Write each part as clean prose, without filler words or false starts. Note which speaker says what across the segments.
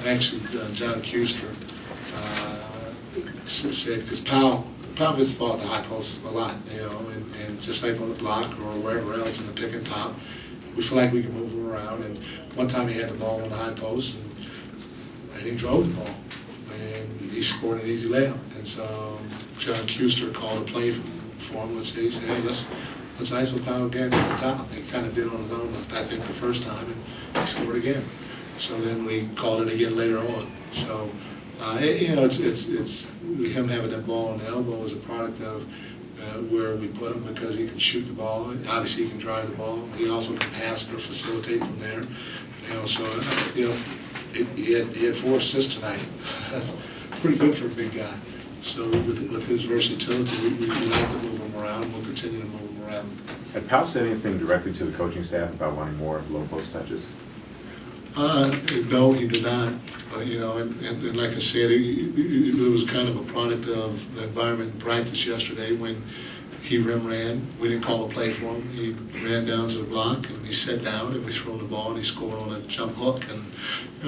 Speaker 1: Actually, John Kuster said, because Pau gets the ball at the high post a lot, and just like on the block or wherever else in the pick and pop, we feel like we can move him around. And one time he had the ball on the high post, and he drove the ball, and he scored an easy layup. And so John Kuster called a play for him. He said, hey, let's ISO Pau again at the top. He kind of did it on his own, I think, the first time, and he scored again. So then we called it again later on. So it's him having that ball on the elbow is a product of where we put him, because he can shoot the ball. Obviously, he can drive the ball. He also can pass or facilitate from there. He had 4 assists tonight. That's pretty good for a big guy. So with his versatility, we like to move him around. We'll continue to move him around.
Speaker 2: Had Pau said anything directly to the coaching staff about wanting more low post touches?
Speaker 1: No, he did not. And like I said, it was kind of a product of the environment in practice yesterday when he ran. We didn't call a play for him. He ran down to the block and he sat down and we threw him the ball and he scored on a jump hook. And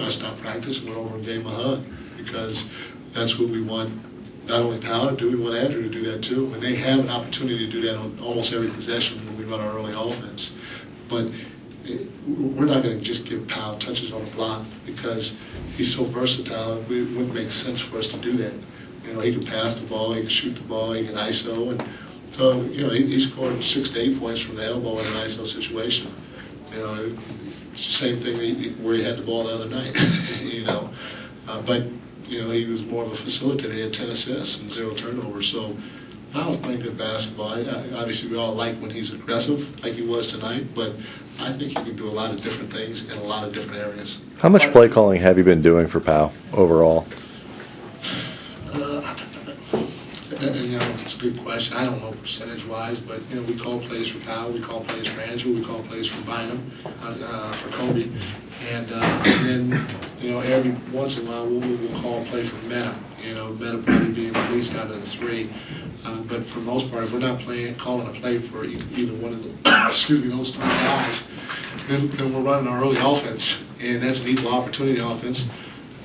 Speaker 1: I stopped practice and went over and gave him a hug, because that's what we want. Not only Pau to do, we want Andrew to do that too. And they have an opportunity to do that on almost every possession when we run our early offense. But we're not going to just give Pau touches on the block, because he's so versatile. It wouldn't make sense for us to do that. He can pass the ball, he can shoot the ball, he can ISO, and so he scored 6 to 8 points from the elbow in an ISO situation. It's the same thing where he had the ball the other night. But he was more of a facilitator. He had 10 assists and 0 turnovers. So Pau's playing good basketball. Obviously, we all like when he's aggressive, like he was tonight, but I think he can do a lot of different things in a lot of different areas.
Speaker 3: How much play calling have you been doing for Pau overall?
Speaker 1: It's a good question. I don't know percentage-wise, but we call plays for Pau, we call plays for Andrew, we call plays for Bynum, for Kobe, and then every once in a while we'll call a play for Meta. Meta probably being the least out of the 3. But for the most part, if we're not calling a play for either one of the those 3 guys, then we're running our early offense, and that's an equal opportunity offense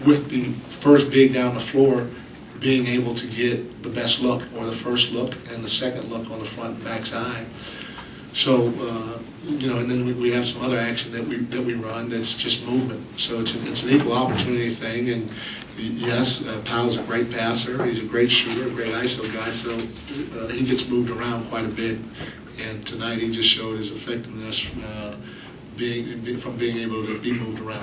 Speaker 1: with the first big down the floor being able to get the best look, or the first look and the second look on the front and back side. So and then we have some other action that we run that's just movement. So it's an equal opportunity thing. And yes, Pau's a great passer. He's a great shooter, a great ISO guy. So he gets moved around quite a bit. And tonight he just showed his effectiveness from being able to be moved around.